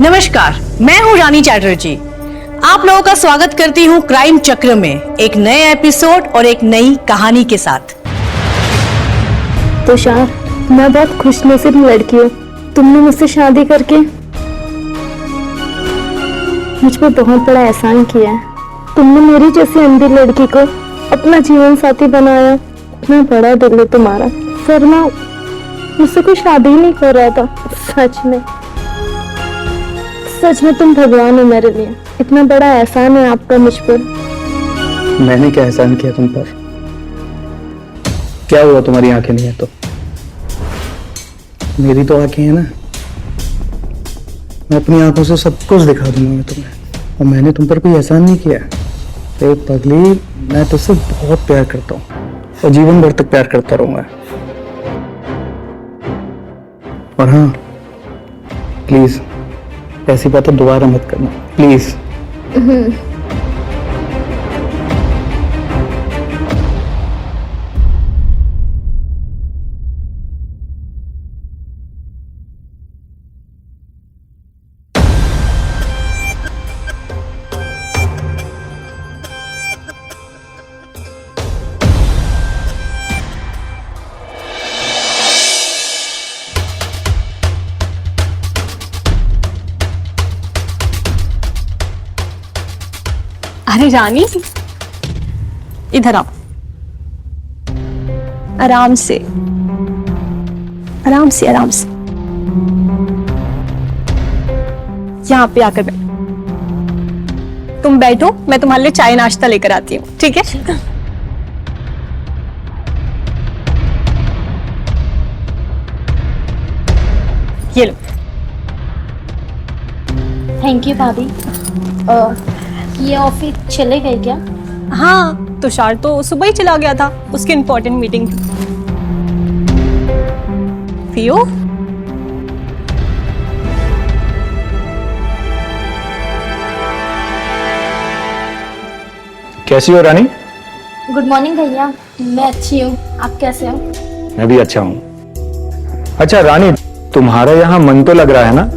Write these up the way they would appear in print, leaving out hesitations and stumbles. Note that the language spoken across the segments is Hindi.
नमस्कार, मैं हूं रानी चैटर्जी। आप लोगों का स्वागत करती हूं क्राइम चक्र में एक नए एपिसोड और एक नई कहानी के साथ। तुषार, मैं बहुत खुशनसीब लड़की हूँ। तुमने मुझसे शादी करके मुझ पर बहुत बड़ा एहसान किया है। तुमने मेरी जैसी अंधी लड़की को अपना जीवन साथी बनाया। इतना बड़ा दिल है तुम्हारा। वरना मुझसे कोई शादी ही नहीं कर रहा था। सच में तुम भगवान हो मेरे लिए। इतना बड़ा एहसान है आपका मुझ पर। मैंने क्या एहसान किया तुम पर? क्या हुआ तुम्हारी आंखें नहीं है तो? मेरी तो आंखें हैं ना। मैं अपनी आंखों से सब कुछ दिखा दूंगा मैं तुम्हें। और मैंने तुम पर कोई एहसान नहीं किया। ते पगली, मैं तुझसे बहुत प्यार करता हूँ और जीवन भर तक प्यार करता रहूंगा। और हाँ, प्लीज ऐसी बातें दोबारा मत करना, प्लीज। अरे रानी, इधर आओ। आराम से आराम से आराम से यहाँ पे आकर बैठो। तुम बैठो, मैं तुम्हारे लिए चाय नाश्ता लेकर आती हूँ, ठीक है? ये लो। थैंक यू भाभी। ये ऑफिस चले गए क्या? हाँ, तुषार तो सुबह ही चला गया था, उसकी इंपॉर्टेंट मीटिंग थी। पियो। कैसी हो रानी? गुड मॉर्निंग भैया। मैं अच्छी हूँ, आप कैसे हो? मैं भी अच्छा हूँ। अच्छा रानी, तुम्हारा यहाँ मन तो लग रहा है ना?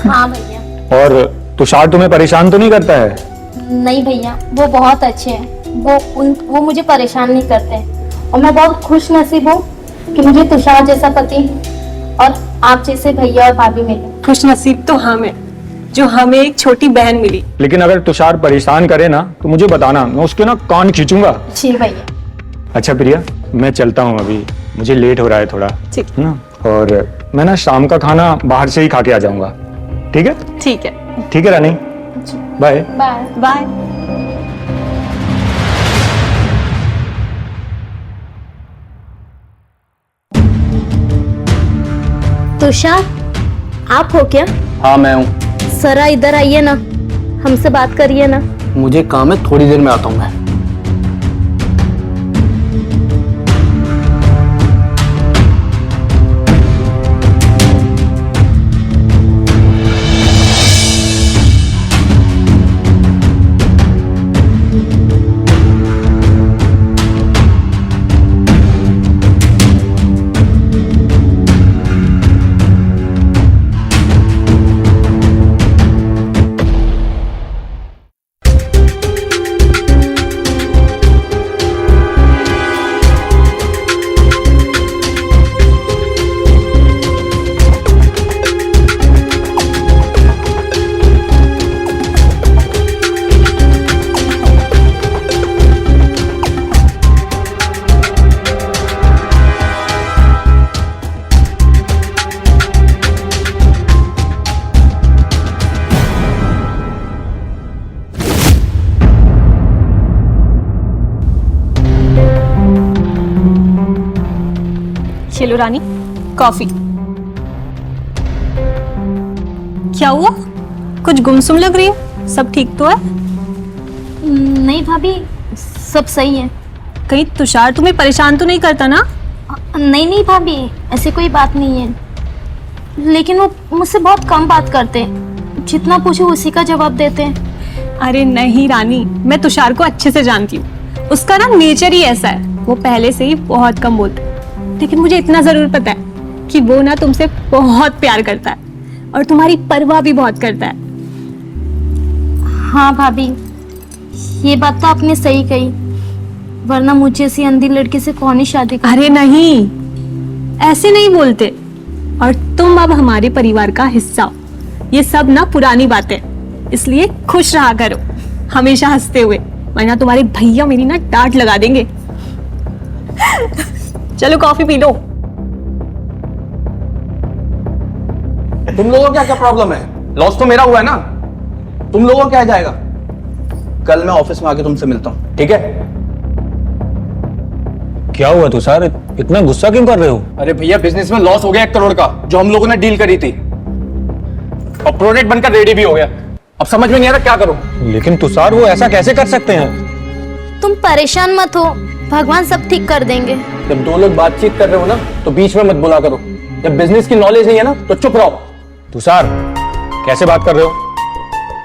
हाँ भैया। और तुषार तुम्हें परेशान तो नहीं करता है? नहीं भैया, वो बहुत अच्छे हैं। वो मुझे परेशान नहीं करते। और मैं बहुत खुश नसीब हूँ कि मुझे तुषार जैसा पति और आप जैसे भैया और भाभी मिले। खुश नसीब तो हम हैं, जो हमें एक छोटी बहन मिली। लेकिन अगर तुषार परेशान करे ना तो मुझे बताना, मैं उसके ना कान खींचूंगा। जी भैया। अच्छा प्रिया, मैं चलता हूँ अभी, मुझे लेट हो रहा है थोड़ा, ठीक ना? और मैं ना शाम का खाना बाहर से ही खा के आ जाऊंगा, ठीक है? ठीक है। ठीक है रानी, बाय बाय बाय। तुषार, आप हो क्या? हाँ मैं हूँ। जरा इधर आइए ना, हमसे बात करिए ना। मुझे काम है, थोड़ी देर में आता हूँ मैं। चलो रानी, कॉफी। क्या हुआ? कुछ गुमसुम लग रही हो। सब ठीक तो है? नहीं भाभी, सब सही है। कहीं तुषार तुम्हें परेशान तो नहीं करता ना? नहीं भाभी, ऐसी कोई बात नहीं है। लेकिन वो मुझसे बहुत कम बात करते हैं। जितना पूछो उसी का जवाब देते हैं। अरे नहीं रानी, मैं तुषार को अच्छे से जानती हूँ। उसका ना नेचर ही ऐसा है, वो पहले से ही बहुत कम बोलता है। लेकिन मुझे इतना जरूर पता है कि वो ना तुमसे बहुत प्यार करता है। और तुम्हारी परवाह भी बहुत करता है। हाँ भाभी, ये बात तो आपने सही कही, वरना मुझे सी अंधी लड़की से कौन ही शादी कर। अरे नहीं, ऐसे नहीं बोलते। और तुम अब हमारे परिवार का हिस्सा हो। ये सब ना पुरानी बातें, इसलिए खुश रहा करो हमेशा हंसते हुए, वरना तुम्हारे भैया मेरी ना डांट लगा देंगे। चलो कॉफी पी लो। तुम लोगों को क्या प्रॉब्लम है? लॉस तो मेरा हुआ है ना, तुम लोगों को क्या जाएगा? कल मैं ऑफिस में आके तुमसे मिलता हूँ, ठीक है? क्या हुआ तुषार, इतना गुस्सा क्यों कर रहे हो? अरे भैया, बिजनेस में लॉस हो गया 1 करोड़ का, जो हम लोगों ने डील करी थी, और प्रोडक्ट बनकर रेडी भी हो गया। अब समझ में नहीं आ रहा क्या करूं। लेकिन तुषार, वो ऐसा कैसे कर सकते हैं? तुम परेशान मत हो, भगवान सब ठीक कर देंगे। जब 2 लोग बातचीत कर रहे हो ना, तो बीच में मत बोला करो। जब बिजनेस की नॉलेज नहीं है ना, तो चुप रहो। तुषार, कैसे बात कर रहे हो?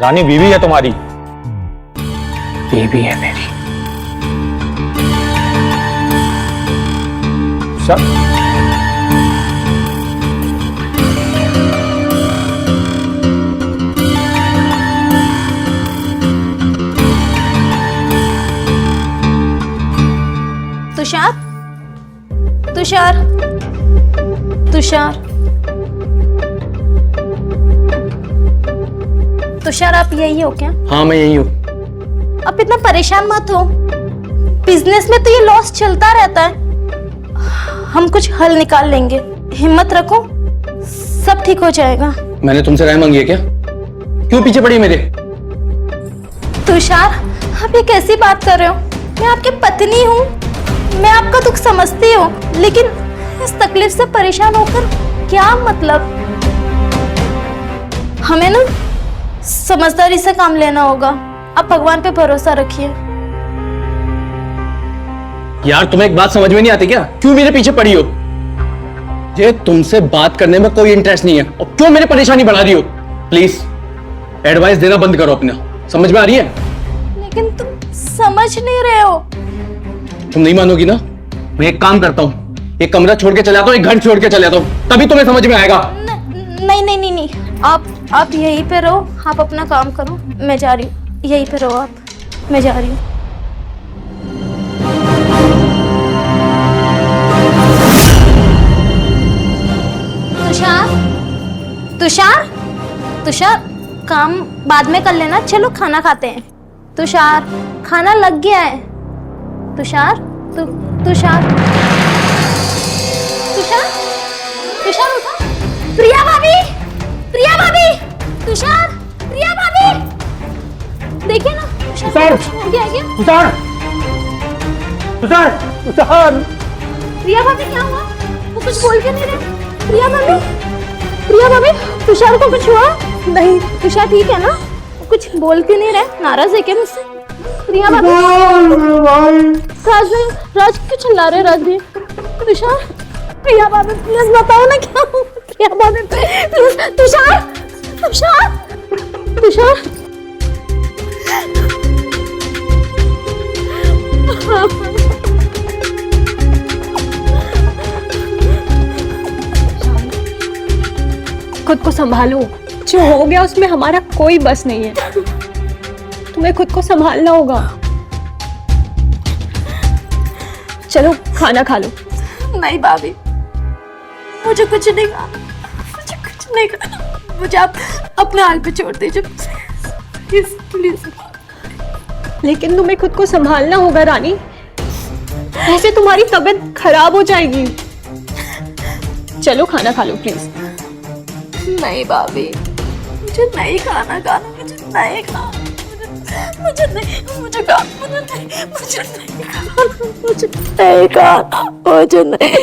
रानी बीवी है तुम्हारी। बेबी है मेरी। तुषार, तुषार, तुषार, तुषार, तुषार, आप यही हो क्या? हाँ, मैं यही हूँ। आप इतना परेशान मत हो, बिजनेस में तो ये लॉस चलता रहता है, हम कुछ हल निकाल लेंगे, हिम्मत रखो, सब ठीक हो जाएगा। मैंने तुमसे राय मांगी है क्या? क्यों पीछे पड़ी मेरे? तुषार, आप ये कैसी बात कर रहे हो? मैं आपकी पत्नी हूँ, मैं आपका दुख समझती हूँ, लेकिन इस तकलीफ से परेशान होकर क्या मतलब? हमें ना समझदारी से काम लेना होगा। आप भगवान पे भरोसा रखिए। यार, तुम्हें एक बात समझ में नहीं आती क्या? क्यों मेरे पीछे पड़ी हो? ये तुमसे बात करने में कोई इंटरेस्ट नहीं है, और क्यों मेरी परेशानी बढ़ा रही हो? प्लीज एडवाइस देना बंद करो अपना। समझ में आ रही है? लेकिन तुम समझ नहीं रहे हो। तुम नहीं मानोगी ना? मैं एक काम करता हूँ, एक कमरा छोड़ के चले आता हूँ, एक घर छोड़ के चले आता हूँ, तभी तुम्हें समझ में आएगा। नहीं नहीं नहीं नहीं, आप यहीं पे रहो, आप अपना काम करो, मैं जा रही हूँ। यहीं पे रहो आप, मैं जा रही हूँ। तुषार, तुषार, तुषार, काम बाद में कर लेना, चलो खाना खाते हैं। तुषार, खाना लग गया है। तुषार, तुषार, तुषार, तुषार उठा। प्रिया भाभी, प्रिया भाभी, तुषार, प्रिया भाभी, देखिए ना, तुषार आ गया। तुषार, तुषार, तुषार। प्रिया भाभी, क्या हुआ? वो कुछ बोल के नहीं रहे। प्रिया भाभी, प्रिया भाभी, तुषार को कुछ हुआ? नहीं, तुषार ठीक है ना? वो कुछ बोल के नहीं रहे, नाराज है क्या मुझसे? प्रिया भाभी, राज नहीं, राज क्यों चिल्ला रहे? राज भी, तुषार, प्रिया भाभी प्लीज बताओ ना क्या हुआ? प्रिया भाभी प्लीज, तुषार, तुषार, तुषार, खुद को संभालो, जो हो गया उसमें हमारा कोई बस नहीं है, तुम्हें खुद को संभालना होगा। चलो खाना खा लो। नहीं भाभी, मुझे कुछ नहीं खाना, मुझे कुछ नहीं खाना, मुझे आप अपने हाल पे छोड़ दीजिए प्लीज, प्लीज। लेकिन तुम्हें खुद को संभालना होगा रानी, ऐसे तुम्हारी तबीयत खराब हो जाएगी। चलो खाना खा लो प्लीज। नहीं भाभी, मुझे नहीं खाना, मुझे नहीं खाना, मुझे नहीं, मुझे खाना, मुझे नहीं खाना, मुझे नहीं खाना, मुझे नहीं।